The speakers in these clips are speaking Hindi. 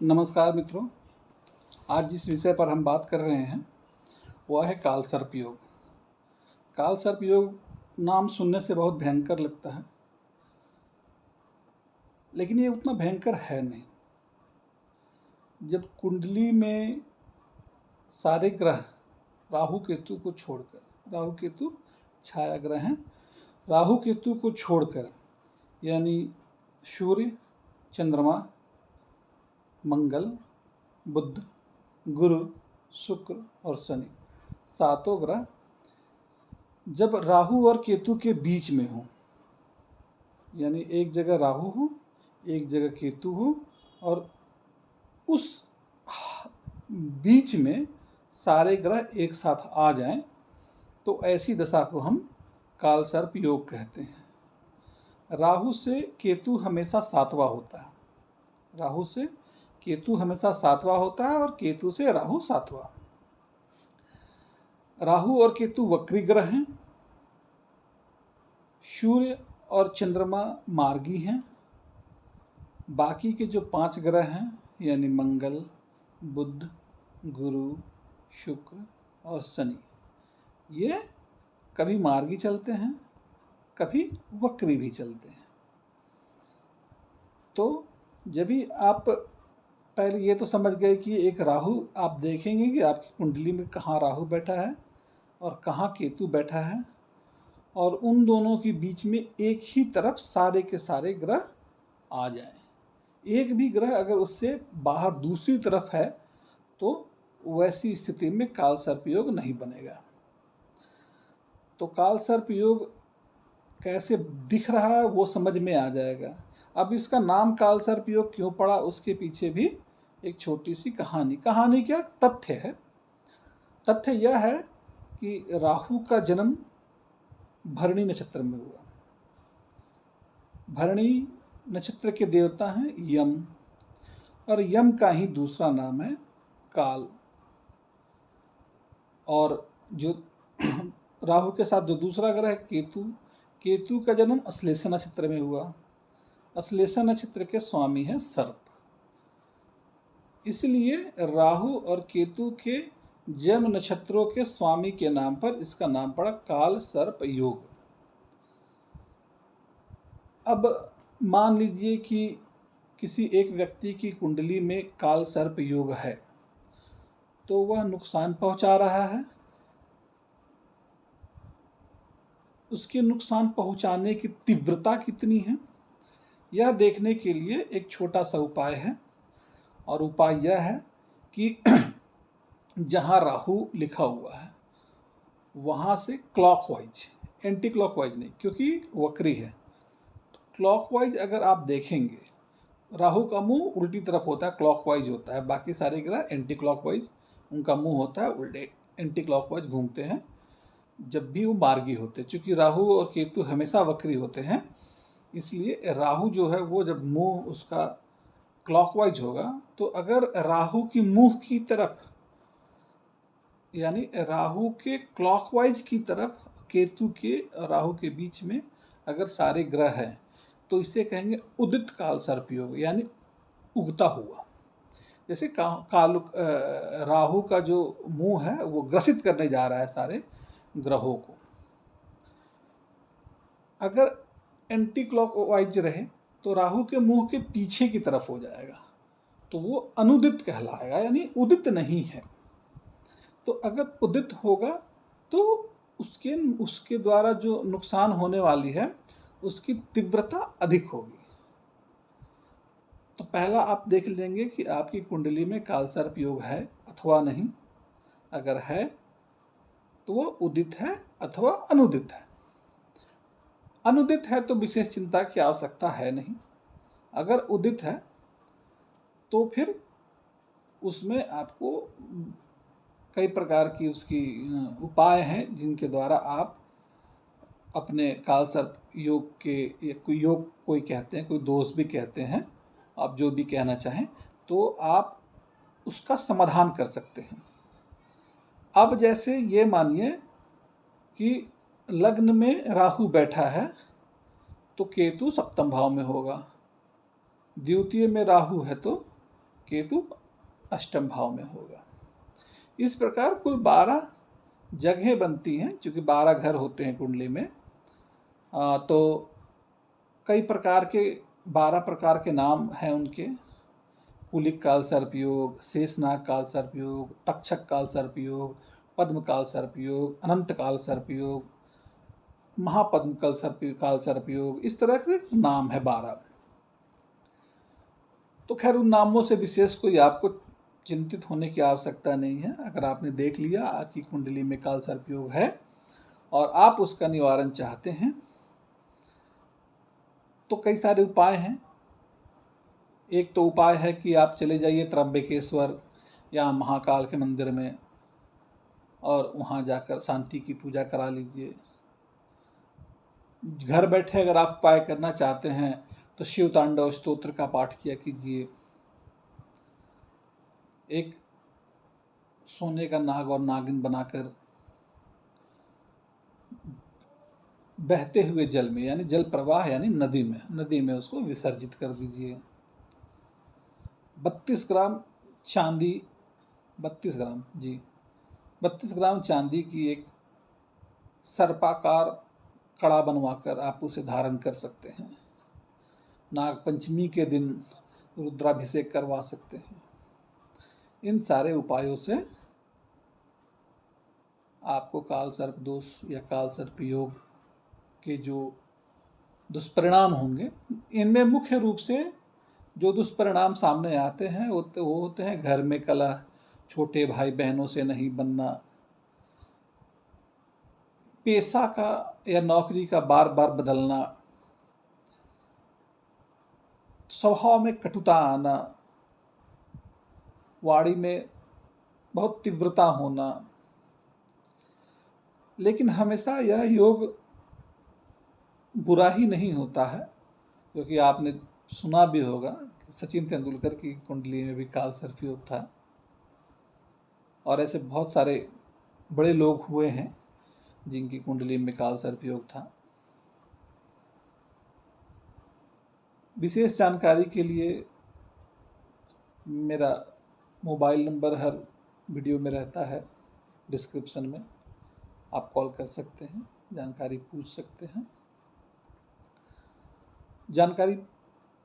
नमस्कार मित्रों। आज जिस विषय पर हम बात कर रहे हैं वह है कालसर्प योग। कालसर्प योग नाम सुनने से बहुत भयंकर लगता है, लेकिन ये उतना भयंकर है नहीं। जब कुंडली में सारे ग्रह राहु केतु को छोड़कर, राहु केतु छाया ग्रह हैं, राहु केतु को छोड़कर यानी सूर्य, चंद्रमा, मंगल, बुध, गुरु, शुक्र और शनि, सातों ग्रह जब राहु और केतु के बीच में हो, यानी एक जगह राहु हो, एक जगह केतु हो और उस बीच में सारे ग्रह एक साथ आ जाएं, तो ऐसी दशा को हम कालसर्प योग कहते हैं। राहु से केतु हमेशा सातवां होता है, राहु से केतु हमेशा सातवां होता है और केतु से राहु सातवां। राहु और केतु वक्री ग्रह हैं, सूर्य और चंद्रमा मार्गी हैं। बाकी के जो 5 ग्रह हैं यानी मंगल, बुध, गुरु, शुक्र और शनि, ये कभी मार्गी चलते हैं, कभी वक्री भी चलते हैं। तो जब भी आप पहले ये तो समझ गए कि एक राहु, आप देखेंगे कि आपकी कुंडली में कहाँ राहु बैठा है और कहाँ केतु बैठा है, और उन दोनों के बीच में एक ही तरफ सारे के सारे ग्रह आ जाएं। एक भी ग्रह अगर उससे बाहर दूसरी तरफ है तो वैसी स्थिति में कालसर्प योग नहीं बनेगा। तो कालसर्प योग कैसे दिख रहा है वो समझ में आ जाएगा। अब इसका नाम कालसर्प योग क्यों पड़ा, उसके पीछे भी एक छोटी सी कहानी क्या तथ्य है। तथ्य यह है कि राहु का जन्म भरणी नक्षत्र में हुआ। भरणी नक्षत्र के देवता हैं यम, और यम का ही दूसरा नाम है काल। और जो राहु के साथ जो दूसरा ग्रह है केतु, केतु का जन्म अश्लेषा नक्षत्र में हुआ। अश्लेषा नक्षत्र के स्वामी है सर्प, इसलिए राहु और केतु के जन्म नक्षत्रों के स्वामी के नाम पर इसका नाम पड़ा काल सर्प योग। अब मान लीजिए कि किसी एक व्यक्ति की कुंडली में काल सर्प योग है, तो वह नुकसान पहुंचा रहा है। उसके नुकसान पहुंचाने की तीव्रता कितनी है, यह देखने के लिए एक छोटा सा उपाय है। और उपाय यह है कि जहाँ राहु लिखा हुआ है वहाँ से क्लॉकवाइज, एंटी क्लॉकवाइज नहीं, क्योंकि वक्री है, तो क्लॉकवाइज अगर आप देखेंगे, राहु का मुंह उल्टी तरफ होता है, क्लॉकवाइज होता है। बाकी सारे ग्रह एंटी क्लॉकवाइज, उनका मुंह होता है उल्टे, एंटी क्लॉकवाइज घूमते हैं जब भी वो मार्गी होते हैं। चूँकि राहु और केतु हमेशा वक्री होते हैं, इसलिए राहु जो है वो जब मुंह उसका क्लॉकवाइज होगा, तो अगर राहु की मुंह की तरफ यानी राहु के क्लॉकवाइज की तरफ केतु के राहु के बीच में अगर सारे ग्रह हैं, तो इसे कहेंगे उदित कालसर्प योग, यानी उगता हुआ। जैसे राहु का जो मुंह है वो ग्रसित करने जा रहा है सारे ग्रहों को। अगर एंटी क्लॉकवाइज रहे तो राहु के मुंह के पीछे की तरफ हो जाएगा, तो वो अनुदित कहलाएगा, यानी उदित नहीं है। तो अगर उदित होगा तो उसके द्वारा जो नुकसान होने वाली है उसकी तीव्रता अधिक होगी। तो पहला आप देख लेंगे कि आपकी कुंडली में कालसर्प योग है अथवा नहीं। अगर है तो वो उदित है अथवा अनुदित है। अनुदित है तो विशेष चिंता की आवश्यकता है नहीं। अगर उदित है तो फिर उसमें आपको कई प्रकार की उसकी उपाय हैं जिनके द्वारा आप अपने कालसर्प योग के, कोई योग कोई कहते हैं, कोई दोष भी कहते हैं, आप जो भी कहना चाहें, तो आप उसका समाधान कर सकते हैं। अब जैसे ये मानिए कि लग्न में राहु बैठा है तो केतु सप्तम भाव में होगा, द्वितीय में राहु है तो केतु अष्टम भाव में होगा। इस प्रकार कुल 12 जगह बनती हैं, क्योंकि 12 घर होते हैं कुंडली में। तो कई प्रकार के 12 प्रकार के नाम हैं उनके। कुलिक काल सर्पयोग, शेषनाग काल सर्पयोग, तक्षक काल सर्पयोग, पद्म काल सर्पयोग, अनंत काल सर्पयोग, महापद्म काल सर्पयोग, इस तरह के नाम है 12। तो खैर उन नामों से विशेष कोई आपको चिंतित होने की आवश्यकता नहीं है। अगर आपने देख लिया आपकी कुंडली में काल सर्पयोग है और आप उसका निवारण चाहते हैं, तो कई सारे उपाय हैं। एक तो उपाय है कि आप चले जाइए त्र्यंबकेश्वर या महाकाल के मंदिर में और वहाँ जाकर शांति की पूजा करा लीजिए। घर बैठे अगर आप उपाय करना चाहते हैं तो शिव तांडव स्तोत्र का पाठ किया कीजिए। एक सोने का नाग और नागिन बनाकर बहते हुए जल में, यानी जल प्रवाह यानी नदी में उसको विसर्जित कर दीजिए। 32 ग्राम चांदी 32 ग्राम जी 32 ग्राम चांदी की एक सर्पाकार कड़ा बनवाकर आप उसे धारण कर सकते हैं। नाग पंचमी के दिन रुद्राभिषेक करवा सकते हैं। इन सारे उपायों से आपको काल सर्प दोष या काल सर्प योग के जो दुष्परिणाम होंगे, इनमें मुख्य रूप से जो दुष्परिणाम सामने आते हैं वो होते हैं घर में कलह, छोटे भाई बहनों से नहीं बनना, पेशा का या नौकरी का बार बार बदलना, स्वभाव में कटुता आना, वाणी में बहुत तीव्रता होना। लेकिन हमेशा यह योग बुरा ही नहीं होता है, क्योंकि आपने सुना भी होगा कि सचिन तेंदुलकर की कुंडली में भी काल सर्प योग था और ऐसे बहुत सारे बड़े लोग हुए हैं जिनकी कुंडली में काल सर्प योग था। विशेष जानकारी के लिए मेरा मोबाइल नंबर हर वीडियो में रहता है, डिस्क्रिप्शन में आप कॉल कर सकते हैं, जानकारी पूछ सकते हैं। जानकारी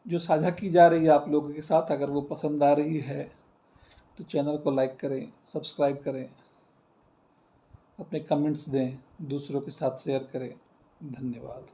जो साझा की जा रही है आप लोगों के साथ, अगर वो पसंद आ रही है तो चैनल को लाइक करें, सब्सक्राइब करें, अपने कमेंट्स दें, दूसरों के साथ शेयर करें। धन्यवाद।